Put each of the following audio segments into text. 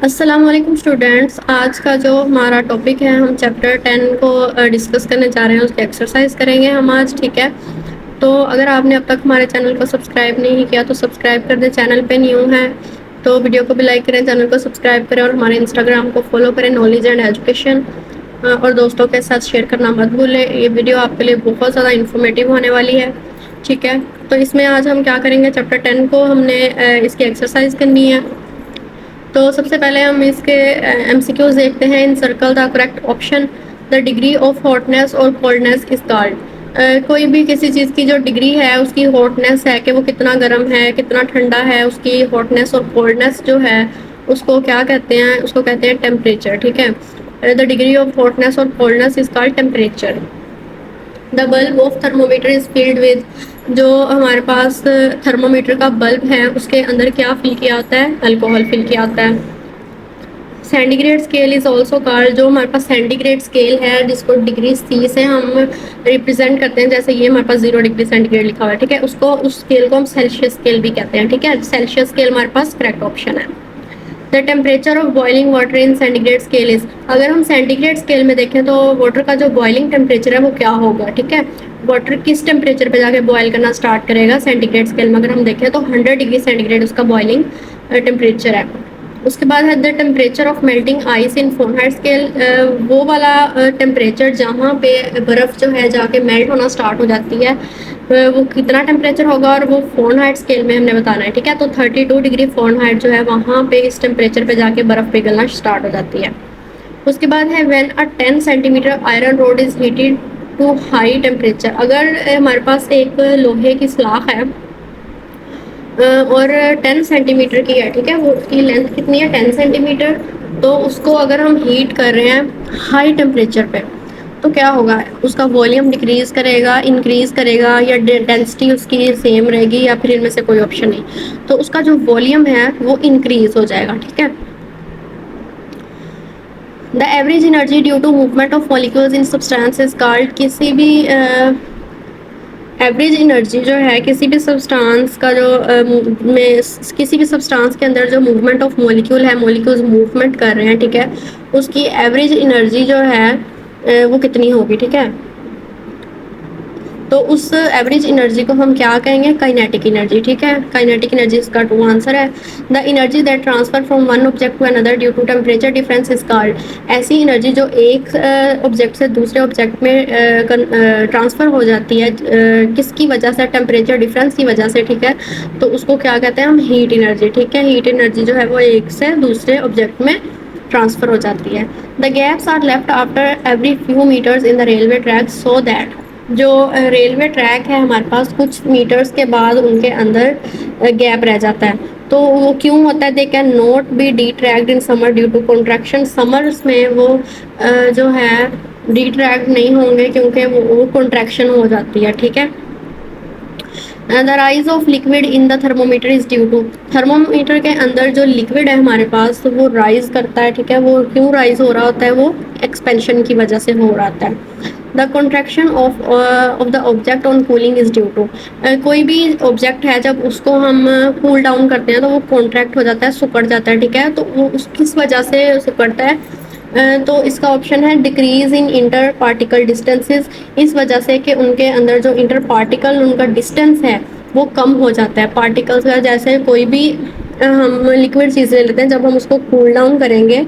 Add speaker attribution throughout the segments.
Speaker 1: अस्सलाम वालेकुम स्टूडेंट्स। आज का जो हमारा टॉपिक है, हम चैप्टर 10 को डिस्कस करने जा रहे हैं। उसकी एक्सरसाइज करेंगे हम आज, ठीक है। तो अगर आपने अब तक हमारे चैनल को सब्सक्राइब नहीं किया तो सब्सक्राइब कर दें। चैनल पे न्यू है तो वीडियो को भी लाइक करें, चैनल को सब्सक्राइब करें और हमारे इंस्टाग्राम को फॉलो करें, नॉलेज एंड एजुकेशन। और दोस्तों के साथ शेयर करना मत भूलें। ये वीडियो आपके लिए बहुत ज़्यादा इन्फॉर्मेटिव होने वाली है, ठीक है। तो इसमें आज हम क्या करेंगे, चैप्टर 10 को हमने इसकी एक्सरसाइज करनी है। तो सबसे पहले हम इसके एमसीक्यूज देखते हैं। In circle the correct option. The degree of hotness और कोल्डनेस इज कॉल्ड। कोई भी किसी चीज़ की जो डिग्री है, उसकी हॉटनेस है कि वो कितना गर्म है, कितना ठंडा है, उसकी हॉटनेस और कोल्डनेस जो है उसको क्या कहते हैं, उसको कहते हैं टेम्परेचर, ठीक है। द डिग्री ऑफ हॉटनेस और coldness is called temperature. The bulb of thermometer is filled with. जो हमारे पास थर्मोमीटर का बल्ब है उसके अंदर क्या फिल किया होता है, अल्कोहल फिल किया होता है। Centigrade scale is also called. जो हमारे पास सेंटीग्रेड स्केल है जिसको डिग्री सी से हम रिप्रेजेंट करते हैं, जैसे ये हमारे पास 0 डिग्री सेंटीग्रेड लिखा हुआ है, ठीक है, उसको उस स्केल को हम सेल्सियस स्केल भी कहते हैं, ठीक है। सेल्सियस स्केल हमारे पास करेक्ट ऑप्शन है। The temperature of boiling water in centigrade scale is. अगर हम सेंटीग्रेड स्केल में देखें तो वाटर का जो बॉइलिंग टेम्परेचर है वो क्या होगा, ठीक है। वाटर किस टेम्परेचर पे जाके बॉयल करना स्टार्ट करेगा सेंटीग्रेड स्केल में, अगर हम देखें तो 100 डिग्री सेंटीग्रेड उसका बॉइलिंग टेम्परेचर है। उसके बाद है the temperature of melting ice in Fahrenheit scale. वो वाला टेम्परेचर जहाँ पे बर्फ़ जो है जाके मेल्ट होना स्टार्ट हो जाती है, वो कितना टेम्परेचर होगा, और वो फ़ारेनहाइट स्केल में हमने बताना है, ठीक है। तो 32 डिग्री फ़ारेनहाइट जो है वहाँ पे इस टेम्परेचर पे जाके बर्फ़ पिघलना स्टार्ट हो जाती है। उसके बाद है when a 10 centimetre iron rod is heated to high temperature. अगर हमारे पास एक लोहे की सलाख है और 10 सेंटीमीटर की है, ठीक है, वो उसकी लेंथ कितनी है, 10 सेंटीमीटर। तो उसको अगर हम हीट कर रहे हैं हाई टेम्परेचर पे तो क्या होगा, उसका वॉल्यूम डिक्रीज करेगा, इंक्रीज करेगा, या डेंसिटी उसकी सेम रहेगी, या फिर इनमें से कोई ऑप्शन नहीं। तो उसका जो वॉल्यूम है वो इंक्रीज हो जाएगा, ठीक है। The average energy due to movement of molecules in substance is called. किसी भी एवरेज एनर्जी जो है किसी भी सब्सटेंस का जो में किसी भी सब्सटेंस के अंदर जो मूवमेंट ऑफ मॉलिक्यूल है, मॉलिक्यूल्स मूवमेंट कर रहे हैं, ठीक है, उसकी एवरेज एनर्जी जो है वो कितनी होगी, ठीक है। तो उस एवरेज एनर्जी को हम क्या कहेंगे, काइनेटिक एनर्जी, ठीक है। काइनेटिक एनर्जी इसका टू आंसर है। The energy that transfer from one object to another due to temperature difference is called. ऐसी एनर्जी जो एक ऑब्जेक्ट से दूसरे ऑब्जेक्ट में ट्रांसफ़र हो जाती है किसकी वजह से, टेम्परेचर डिफरेंस की वजह से, ठीक है। तो उसको क्या कहते हैं हम, हीट एनर्जी, ठीक है। हीट एनर्जी जो है वो एक से दूसरे ऑब्जेक्ट में ट्रांसफ़र हो जाती है। The gaps are left after every few metres in the railway track so that. जो रेलवे ट्रैक है हमारे पास कुछ मीटर्स के बाद उनके अंदर गैप रह जाता है, तो वो क्यों होता है, they can not be de tracked in summer due to contraction. Summers में वो जो है डी ट्रैक्ड नहीं होंगे क्योंकि वो कॉन्ट्रैक्शन हो जाती है, ठीक है। The rise of liquid in the thermometer is due to. Thermometer के अंदर जो लिक्विड है हमारे पास तो वो राइज करता है, ठीक है। वो क्यों राइज हो रहा होता है, वो एक्सपेंशन की वजह से हो रहा होता है। The contraction of the object on cooling is due to. कोई भी ऑब्जेक्ट है जब उसको हम कूल डाउन करते हैं तो वो कॉन्ट्रैक्ट हो जाता है, सिकुड़ जाता है, ठीक है। तो वो उस किस वजह से सिकुड़ता है, तो इसका ऑप्शन है decrease in inter particle distances. इस वजह से कि उनके अंदर जो इंटर पार्टिकल उनका डिस्टेंस है वो कम हो जाता है। पार्टिकल्स का जैसे कोई भी हम लिक्विड चीज़ ले लेते हैं, जब हम उसको कूल डाउन करेंगे,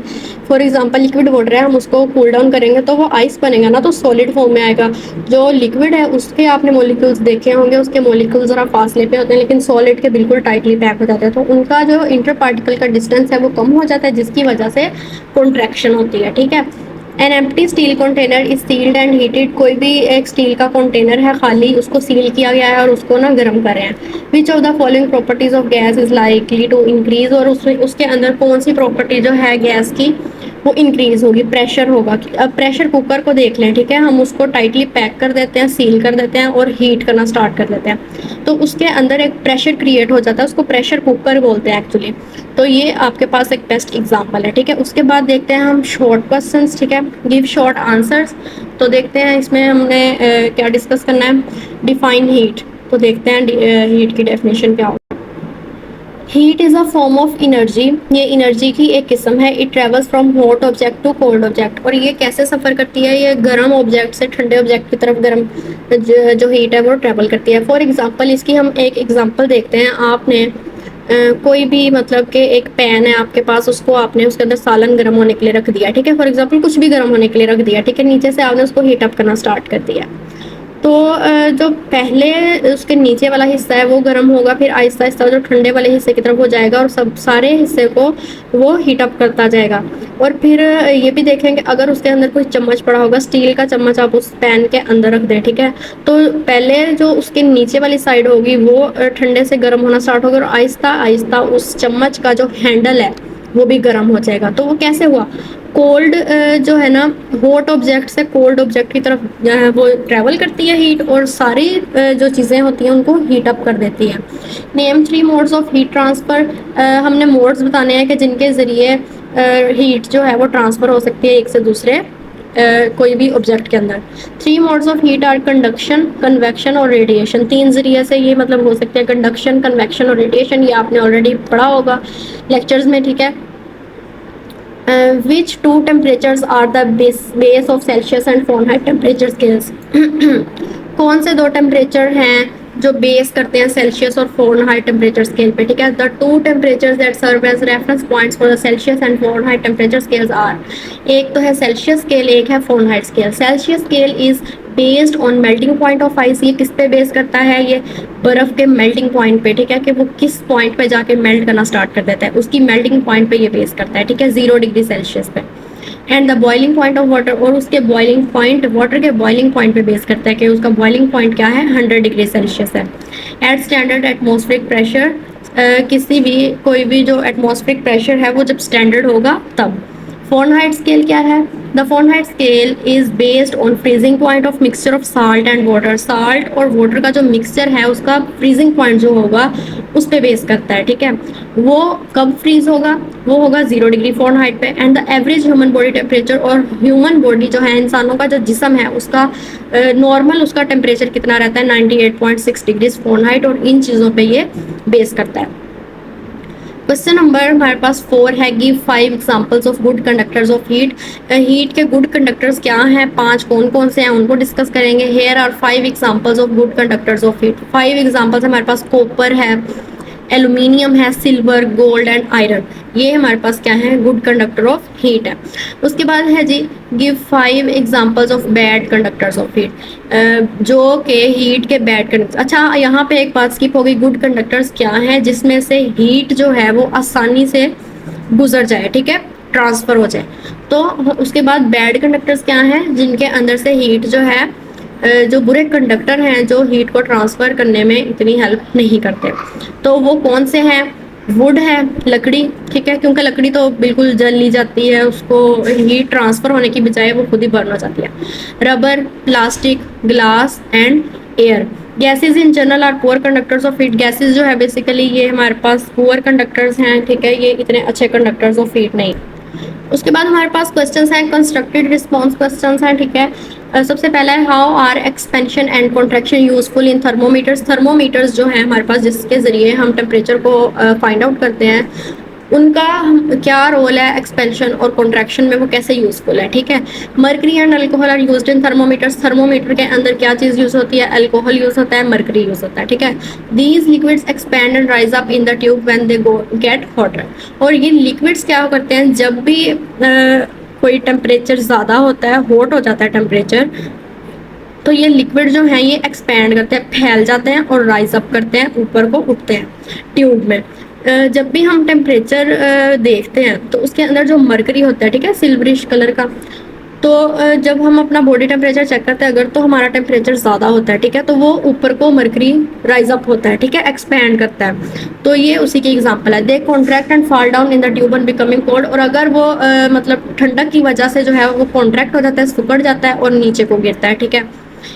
Speaker 1: फॉर एग्जांपल लिक्विड वाटर है, हम उसको कूल डाउन करेंगे तो वो आइस बनेगा ना, तो सॉलिड फॉर्म में आएगा। जो लिक्विड है उसके आपने मॉलिक्यूल्स देखे होंगे, उसके मॉलिक्यूल्स ज़रा फासले पे होते हैं, लेकिन सॉलिड के बिल्कुल टाइटली पैक हो जाते हैं, तो उनका जो इंटर पार्टिकल का डिस्टेंस है वो कम हो जाता है, जिसकी वजह से कॉन्ट्रैक्शन होती है, ठीक है। An empty steel container is sealed and heated. कोई भी एक स्टील का कंटेनर है खाली, उसको सील किया गया है और उसको ना गर्म कर रहे हैं। Which of the following properties of gas is likely to increase. और उसके अंदर कौन सी प्रॉपर्टी जो है गैस की वो इंक्रीज होगी, प्रेशर होगा। अब प्रेशर कुकर को देख लें, ठीक है, हम उसको टाइटली पैक कर देते हैं, सील कर देते हैं और हीट करना स्टार्ट कर देते हैं, तो उसके अंदर एक प्रेशर क्रिएट हो जाता है, उसको प्रेशर कुकर बोलते हैं एक्चुअली। तो ये आपके पास एक बेस्ट एग्जांपल है, ठीक है। उसके बाद देखते हैं हम शॉर्ट क्वेश्चंस, ठीक है, गिव शॉर्ट आंसर्स। तो देखते हैं इसमें हमने क्या डिस्कस करना है, डिफाइन हीट। तो देखते हैं हीट की डेफिनेशन क्या होगी। Heat is a form of energy, ये एनर्जी की एक किस्म है। It travels from hot object to cold object. और ये कैसे सफ़र करती है? ये गर्म ऑब्जेक्ट से ठंडे ऑब्जेक्ट की तरफ गर्म जो हीट है वो ट्रेवल करती है। फॉर एग्जांपल, इसकी हम एक एग्जांपल देखते हैं। आपने कोई भी मतलब कि एक पैन है आपके पास, उसको आपने उसके अंदर सालन गर्म होने के लिए रख दिया, ठीक है। फॉर एग्जांपल कुछ भी गर्म होने के लिए रख दिया, ठीक है। नीचे से आपने उसको हीट अप करना स्टार्ट कर दिया। तो जो पहले उसके नीचे वाला हिस्सा है वो गर्म होगा, फिर आहिस्ता आहिस्ता जो ठंडे वाले हिस्से की तरफ हो जाएगा और सब सारे हिस्से को वो हीट अप करता जाएगा। और फिर ये भी देखेंगे, अगर उसके अंदर कोई चम्मच पड़ा होगा, स्टील का चम्मच आप उस पैन के अंदर रख दें, ठीक है। तो पहले जो उसके नीचे वाली साइड होगी वो ठंडे से गर्म होना स्टार्ट होगा, और आहिस्ता आहिस्ता उस चम्मच का जो हैंडल है वो भी गर्म हो जाएगा। तो वो कैसे हुआ? कोल्ड जो है ना, हॉट ऑब्जेक्ट से कोल्ड ऑब्जेक्ट की तरफ वो ट्रैवल करती है हीट, और सारी जो चीज़ें होती हैं उनको हीट अप कर देती है। Name 3 modes of heat transfer. हमने मोड्स बताने हैं कि जिनके ज़रिए हीट जो है वो ट्रांसफ़र हो सकती है एक से दूसरे कोई भी ऑब्जेक्ट के अंदर। 3 modes of heat are conduction, convection और रेडिएशन। 3 ज़रिए से ये मतलब हो सकते हैं, कंडक्शन, कन्वेक्शन और रेडिएशन। ये आपने ऑलरेडी पढ़ा होगा लेक्चर्स में, ठीक है। Which two temperatures are the base of Celsius and Fahrenheit temperature scales? कौन से दो टेम्परेचर हैं जो बेस करते हैं सेल्सियस और फ़ारेनहाइट टेम्परेचर स्केल पे, ठीक है। The two temperatures that serve as reference points for the Celsius and Fahrenheit temperature scales are. एक तो है सेल्सियस स्केल, एक है Fahrenheit scale. Celsius scale is based on melting point of ice. ये किस पे बेस करता है? ये बर्फ़ के मेल्टिंग पॉइंट पे, ठीक है, कि वो किस पॉइंट पे जाके मेल्ट करना स्टार्ट कर देता है, उसकी मेल्टिंग पॉइंट पे ये बेस करता है, ठीक है, 0 डिग्री सेल्सियस पे। And the boiling point of water, और उसके बॉइलिंग पॉइंट, वाटर के बॉइलिंग पॉइंट पे बेस करता है कि उसका बॉइलिंग पॉइंट क्या है, 100 डिग्री सेल्सियस है। एट स्टैंडर्ड एटमॉस्फेरिक प्रेशर, किसी भी कोई भी जो एटमॉस्फेरिक प्रेशर है वो जब स्टैंडर्ड होगा तब। फ़ारेनहाइट स्केल क्या है? The Fahrenheit scale is based on freezing point of mixture of salt and water. Salt और वाटर का जो मिक्सचर है उसका फ्रीजिंग पॉइंट जो होगा उस पे बेस करता है, ठीक है। वो कब फ्रीज होगा? वो होगा 0 डिग्री फ़ारेनहाइट पे। And the average human body temperature, और ह्यूमन बॉडी जो है, इंसानों का जो जिस्म है उसका नॉर्मल उसका टेम्परेचर कितना रहता है? 98.6 डिग्री फ़ारेनहाइट। और इन चीज़ों पे ये बेस करता है। क्वेश्चन नंबर हमारे पास 4 है, give 5 examples of good conductors of heat. Heat के गुड कंडक्टर्स क्या हैं? 5 कौन कौन से हैं उनको डिस्कस करेंगे। Here are 5 examples of good conductors of heat. 5 examples हमारे पास कॉपर है, एल्यूमिनियम है, सिल्वर, गोल्ड एंड आयरन। ये हमारे पास क्या है? गुड कंडक्टर ऑफ हीट है। उसके बाद है जी, give 5 examples of bad conductors of heat, जो के हीट के बैड कंडक्टर। अच्छा, यहाँ पे एक बात स्किप हो गई, गुड कंडक्टर्स क्या है? जिसमें से हीट जो है वो आसानी से गुजर जाए, ठीक है, ट्रांसफर हो जाए। तो उसके बाद बैड कंडक्टर्स क्या हैं? जिनके अंदर से हीट जो है, जो बुरे कंडक्टर हैं जो हीट को ट्रांसफ़र करने में इतनी हेल्प नहीं करते। तो वो कौन से हैं? वुड है, लकड़ी, ठीक है, क्योंकि लकड़ी तो बिल्कुल जल ली जाती है, उसको हीट ट्रांसफ़र होने की बजाय वो खुद ही बर्न हो जाती है। Rubber, plastic, glass and air. Gases in general R poor conductors of heat. Gases जो है बेसिकली ये हमारे पास पुअर कंडक्टर्स हैं, ठीक है, ये इतने अच्छे कंडक्टर्स ऑफ हीट नहीं। उसके बाद हमारे पास क्वेश्चंस हैं, कंस्ट्रक्टेड रिस्पांस क्वेश्चंस हैं, ठीक है। सबसे पहला है, how are expansion and contraction useful in thermometers. Thermometers जो है हमारे पास, जिसके ज़रिए हम टेम्परेचर को फाइंड आउट करते हैं, उनका क्या रोल है एक्सपेंशन और कॉन्ट्रैक्शन में, वो कैसे यूजफुल है, ठीक है। Mercury and alcohol are used in thermometers. Thermometer के अंदर क्या चीज़ यूज़ होती है? अल्कोहल यूज़ होता है, मर्करी यूज़ होता है, ठीक है। These liquids expand and rise up in the tube when they go gate hotter. और ये लिक्विड्स क्या करते हैं? जब भी कोई टेम्परेचर ज़्यादा होता है, हॉट हो जाता है टेम्परेचर, तो ये लिक्विड जो है ये एक्सपैंड करते हैं, फैल जाते हैं और राइज अप करते हैं, ऊपर को उठते हैं ट्यूब में। जब भी हम टेम्परेचर देखते हैं तो उसके अंदर जो मरकरी होता है, ठीक है, सिल्वरिश कलर का, तो जब हम अपना बॉडी टेम्परेचर चेक करते हैं, अगर तो हमारा टेम्परेचर ज़्यादा होता है, ठीक है, तो वो ऊपर को मरकरी राइज अप होता है, ठीक है, एक्सपैंड करता है। तो ये उसी की एग्जांपल है। They contract and fall down in the tube and becoming cold. और अगर वो मतलब ठंडक की वजह से जो है वो कॉन्ट्रैक्ट हो जाता है, सिकुड़ जाता है और नीचे को गिरता है, ठीक है।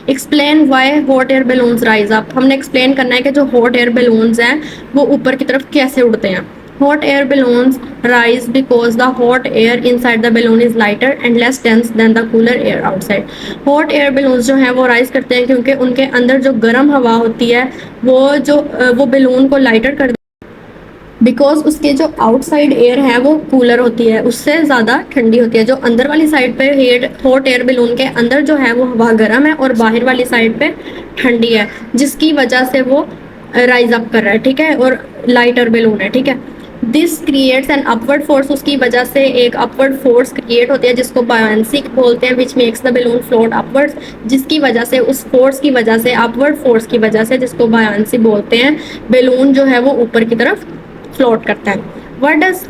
Speaker 1: Explain why hot air balloons rise up. हमने एक्सप्लेन करना है कि जो हॉट एयर बैलून्स हैं वो ऊपर की तरफ कैसे उड़ते हैं। Hot air balloons rise because the hot air inside the balloon is lighter and less dense then the cooler air outside. Hot air balloons जो हैं वो राइज करते हैं क्योंकि उनके अंदर जो गर्म हवा होती है वो बैलून को लाइटर कर बिकॉज उसके जो आउटसाइड एयर है वो कूलर होती है, उससे ज़्यादा ठंडी होती है। जो अंदर वाली साइड पे हॉट एयर बैलून के अंदर जो है वो हवा गर्म है और बाहर वाली साइड पे ठंडी है, जिसकी वजह से वो राइज अप कर रहा है, ठीक है, और लाइटर बैलून है, ठीक है। This creates an upward force, उसकी वजह से एक अपवर्ड फोर्स क्रिएट होती है जिसको बायोंसी बोलते हैं, which makes the balloon float upwards, जिसकी वजह से उस फोर्स की वजह से, अपवर्ड फोर्स की वजह से, जिसको बायोंसी बोलते हैं, बैलून जो है वो ऊपर की तरफ फ्लोट करता है। What does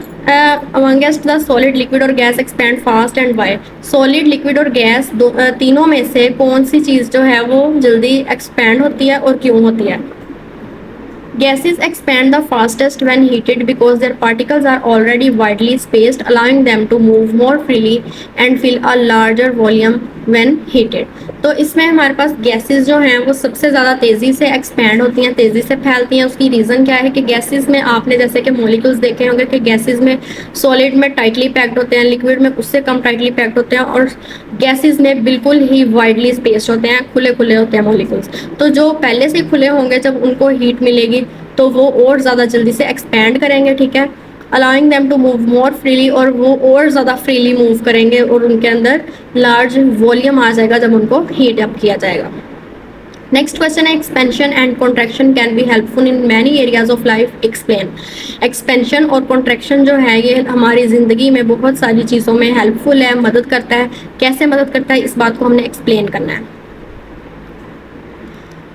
Speaker 1: amongst the solid, liquid और gas expand fast and why? Solid, liquid और गैस तीनों में से कौन सी चीज़ जो है वो जल्दी एक्सपैंड होती है और क्यों होती है? Gases expand the fastest when heated because their particles are already widely spaced, allowing them to move more freely and fill a larger volume when heated. तो इसमें हमारे पास गैसेस जो हैं वो सबसे ज़्यादा तेज़ी से एक्सपैंड होती हैं, तेज़ी से फैलती हैं। उसकी रीज़न क्या है कि गैसेस में आपने जैसे कि मॉलिक्यूल्स देखे होंगे कि गैसेस में सॉलिड में टाइटली पैक्ड होते हैं, लिक्विड में उससे कम टाइटली पैक्ड होते हैं, और गैसेस में बिल्कुल ही वाइडली स्पेस्ड होते हैं, खुले खुले होते हैं मॉलिक्यूल्स। तो जो पहले से खुले होंगे, जब उनको हीट मिलेगी तो वो और ज़्यादा जल्दी से एक्सपैंड करेंगे, ठीक है, allowing them to move more freely, और वो और ज़्यादा फ्रीली मूव करेंगे और उनके अंदर लार्ज वॉल्यूम आ जाएगा जब उनको हीट अप किया जाएगा। नेक्स्ट क्वेश्चन है, expansion and contraction can be helpful in many areas of life, explain. Expansion और कॉन्ट्रैक्शन जो है ये हमारी ज़िंदगी में बहुत सारी चीज़ों में हेल्पफुल है, मदद करता है। कैसे मदद करता है, इस बात को हमने एक्सप्लेन करना है।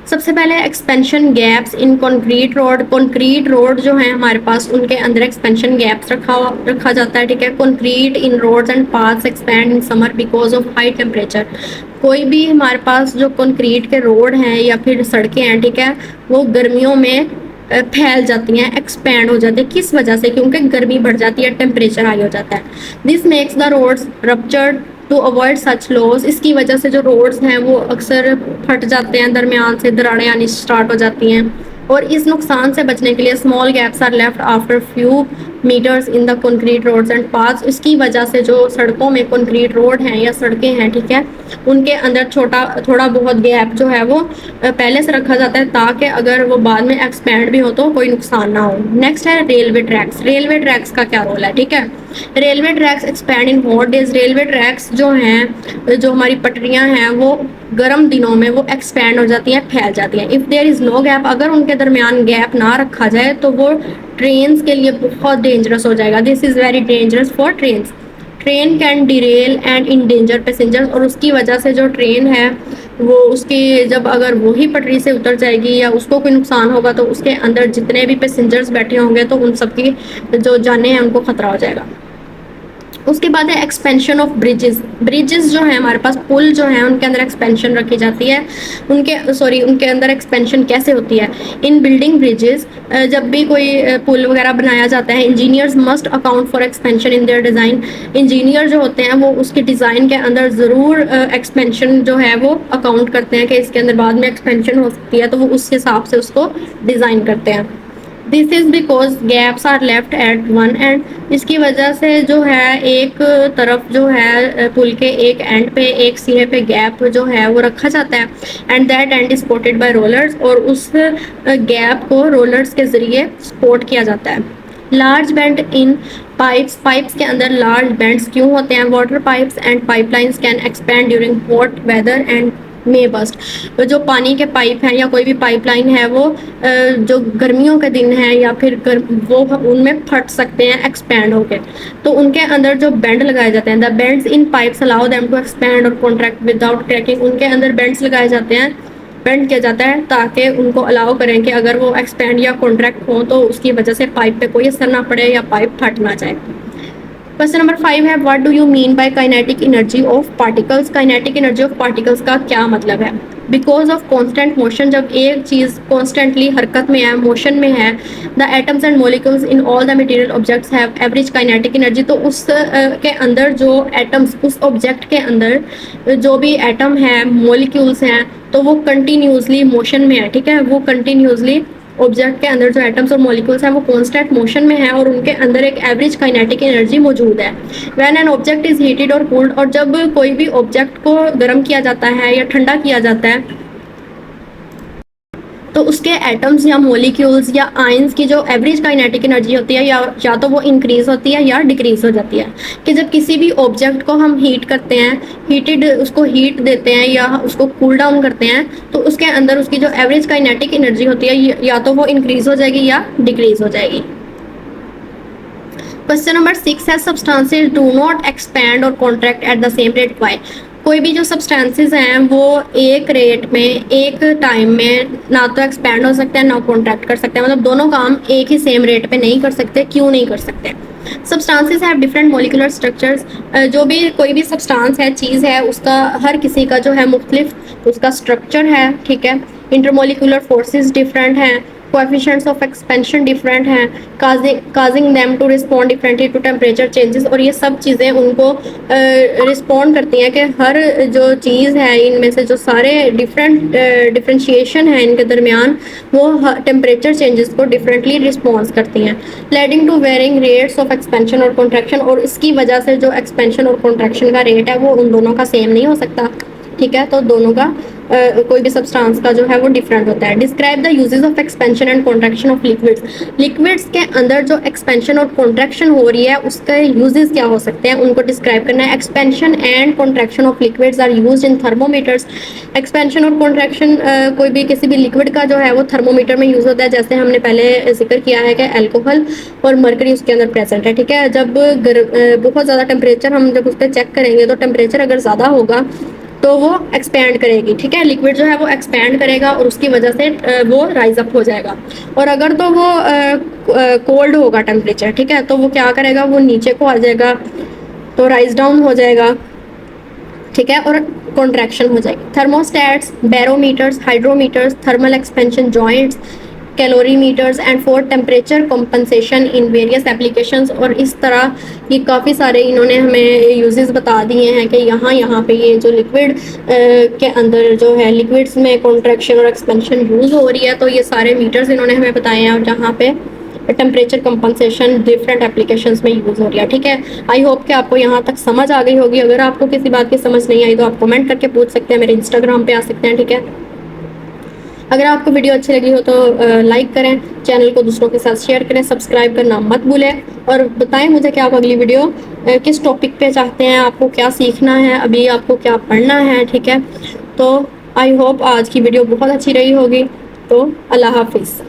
Speaker 1: सबसे पहले expansion gaps in concrete road. Concrete road जो है हमारे पास, उनके अंदर एक्सपेंशन गैप्स रखा जाता है, ठीक है। Concrete in roads and paths expand in summer because of high temperature. कोई भी हमारे पास जो कंक्रीट के रोड हैं या फिर सड़कें हैं, ठीक है, वो गर्मियों में फैल जाती हैं, एक्सपैंड हो जाती है। किस वजह से? क्योंकि गर्मी बढ़ जाती है, टेम्परेचर हाई हो जाता है। This makes the roads ruptured to avoid such loss. इसकी वजह से जो रोड्स हैं वो अक्सर फट जाते हैं, दरमियान से दरारें आनी स्टार्ट हो जाती हैं, और इस नुकसान से बचने के लिए small gaps are left after few metres in the concrete roads and paths. इसकी वजह से जो सड़कों में कंक्रीट रोड हैं या सड़कें हैं, ठीक है, उनके अंदर थोड़ा बहुत गैप जो है वो पहले से रखा जाता है, ताकि अगर वो बाद में एक्सपैंड भी हो तो कोई नुकसान ना हो। नेक्स्ट है रेलवे ट्रैक्स। रेलवे ट्रैक्स का क्या रोल है, ठीक है। Railway tracks expand in hot days. Railway tracks जो हैं, जो हमारी पटरियां हैं, वो गर्म दिनों में वो एक्सपैंड हो जाती हैं, फैल जाती हैं। If there is no gap, अगर उनके दरमियान गैप ना रखा जाए तो वो ट्रेन्स के लिए बहुत डेंजरस हो जाएगा। This is very dangerous for trains. Train can derail and endanger passengers, और उसकी वजह से जो ट्रेन है वो उसकी जब अगर वो ही पटरी से उतर जाएगी या उसको कोई नुकसान होगा तो उसके अंदर जितने भी पैसेंजर्स बैठे होंगे तो उन सबकी जो जानें हैं उनको खतरा हो जाएगा। उसके बाद है एक्सपेंशन ऑफ ब्रिजेस। ब्रिजेस जो है हमारे पास, पुल जो है, उनके अंदर एक्सपेंशन रखी जाती है। उनके अंदर एक्सपेंशन कैसे होती है? इन बिल्डिंग ब्रिजेस, जब भी कोई पुल वगैरह बनाया जाता है, engineers must account for expansion in their design. Engineer जो होते हैं वो उसके डिज़ाइन के अंदर ज़रूर एक्सपेंशन जो है वो अकाउंट करते हैं कि इसके अंदर बाद में एक्सपेंशन हो सकती है, तो वो उस हिसाब से उसको डिज़ाइन करते हैं। This is because gaps are left at one end. इसकी वजह से जो है एक तरफ जो है पुल के एक एंड पे, एक सिरे पे गैप जो है वो रखा जाता है, and that and is supported by rollers, और उस गैप को रोलर्स के ज़रिए सपोर्ट किया जाता है। Large bend in pipes. Pipes के अंदर लार्ज बेंड्स क्यों होते हैं? Water pipes and pipelines can expand during hot weather and may burst. जो पानी के पाइप हैं या कोई भी पाइपलाइन है वो जो गर्मियों के दिन है या फिर वो उनमें फट सकते हैं एक्सपैंड होके, तो उनके अंदर जो बेंड लगाए जाते हैं, the bends in pipes allow them to expand और कॉन्ट्रैक्ट विदाउट क्रैकिंग। उनके अंदर बेंड्स लगाए जाते हैं, बेंड किया जाता है ताकि उनको अलाउ करें कि अगर वो एक्सपैंड या कॉन्ट्रैक्ट हो तो उसकी वजह से पाइप पे कोई असर ना पड़े या पाइप फट ना जाए। क्वेश्चन नंबर 5 है, what do you mean by kinetic energy of particles. Kinetic energy of particles का क्या मतलब है? बिकॉज ऑफ कॉन्स्टेंट मोशन, जब एक चीज़ कॉन्स्टेंटली हरकत में है, मोशन में है, the atoms and molecules in all the material objects have average kinetic energy. तो उस के अंदर जो एटम्स, उस ऑब्जेक्ट के अंदर जो भी एटम है, मोलिक्यूल्स हैं, तो वो कंटिन्यूसली मोशन में है, ठीक है। वो कंटिन्यूसली ऑब्जेक्ट के अंदर जो एटम्स और मॉलिक्यूल्स हैं वो कांस्टेंट मोशन में है और उनके अंदर एक एवरेज काइनेटिक एनर्जी मौजूद है। When an object is heated और कूल्ड, और जब कोई भी ऑब्जेक्ट को गर्म किया जाता है या ठंडा किया जाता है तो उसके एटम्स या मोलिक्यूल्स या आयंस की जो एवरेज काइनेटिक एनर्जी होती है या तो वो इंक्रीज होती है या डिक्रीज हो जाती है। कि जब किसी भी ऑब्जेक्ट को हम हीट करते हैं, उसको हीट देते हैं या उसको कूल डाउन करते हैं, तो उसके अंदर उसकी जो एवरेज काइनेटिक एनर्जी होती है या तो वो इंक्रीज हो जाएगी या डिक्रीज हो जाएगी। क्वेश्चन नंबर 6 है सब्सटेंसेस डू नॉट एक्सपैंड और contract at the same rate why. कोई भी जो सब्सटेंसेस हैं वो एक रेट में एक टाइम में ना तो एक्सपैंड हो सकते हैं ना कॉन्ट्रैक्ट कर सकते हैं, मतलब दोनों काम एक ही सेम रेट पे नहीं कर सकते। क्यों नहीं कर सकते? Substances have different molecular structures. जो भी कोई भी सब्सटेंस है, चीज़ है, उसका हर किसी का जो है मुख्तलिफ उसका स्ट्रक्चर है, ठीक है। इंटरमोलिकुलर फोर्सेस डिफरेंट हैं, कोएफिशिएंट्स ऑफ एक्सपेंशन डिफरेंट हैं, causing them to respond differently to temperature changes. और ये सब चीज़ें उनको रिस्पॉन्ड करती हैं कि हर जो चीज़ है इनमें से जो सारे डिफरेंशिएशन है इनके दरमियान वो टेम्परेचर चेंजेस को डिफरेंटली रिस्पॉन्स करती हैं, leading to varying rates of expansion और कॉन्ट्रैक्शन। और इसकी वजह से जो एक्सपेंशन और कॉन्ट्रैक्शन का रेट है वो उन दोनों का सेम नहीं हो सकता, ठीक है। तो दोनों का कोई भी सब्सटेंस का जो है वो डिफरेंट होता है। Describe the uses of expansion and contraction of liquids. Liquids के अंदर जो एक्सपेंशन और कॉन्ट्रैक्शन हो रही है उसके यूजेस क्या हो सकते हैं, उनको डिस्क्राइब करना है। Expansion and contraction of liquids are used in thermometers. Expansion और कॉन्ट्रैक्शन कोई भी किसी भी लिक्विड का जो है वो थर्मोमीटर में यूज़ होता है, जैसे हमने पहले जिक्र किया है कि अल्कोहल और मरकरी उसके अंदर प्रेजेंट है, ठीक है। जब बहुत ज़्यादा टेम्परेचर हम जब उस पर चेक करेंगे तो टेम्परेचर अगर ज़्यादा होगा तो वो एक्सपैंड करेगी, ठीक है। लिक्विड जो है वो एक्सपैंड करेगा और उसकी वजह से वो राइज अप हो जाएगा। और अगर तो वो कोल्ड होगा टेम्परेचर, ठीक है, तो वो क्या करेगा, वो नीचे को आ जाएगा तो राइज डाउन हो जाएगा, ठीक है, और कॉन्ट्रैक्शन हो जाएगी। Thermostats, barometers, hydrometers, thermal expansion joints, calorimeters and for temperature compensation in various applications. और इस तरह ये काफ़ी सारे इन्होंने हमें यूजेस बता दिए हैं कि यहाँ पे ये जो लिक्विड के अंदर जो है लिक्विड्स में कॉन्ट्रैक्शन और एक्सपेंशन यूज़ हो रही है, तो ये सारे मीटर्स इन्होंने हमें बताए हैं और जहाँ पे टेम्परेचर कंपनसेशन डिफरेंट एप्लीकेशंस में यूज़ हो रही है, ठीक है। आई होप कि आपको यहाँ तक समझ आ गई होगी। अगर आपको किसी बात की समझ नहीं आई तो आप कमेंट करके पूछ सकते हैं, मेरे इंस्टाग्राम पे आ सकते हैं, ठीक है। अगर आपको वीडियो अच्छी लगी हो तो लाइक करें, चैनल को दूसरों के साथ शेयर करें, सब्सक्राइब करना मत भूलें और बताएं मुझे कि आप अगली वीडियो किस टॉपिक पे चाहते हैं, आपको क्या सीखना है, अभी आपको क्या पढ़ना है, ठीक है। तो आई होप आज की वीडियो बहुत अच्छी रही होगी। तो अल्लाह हाफिज़।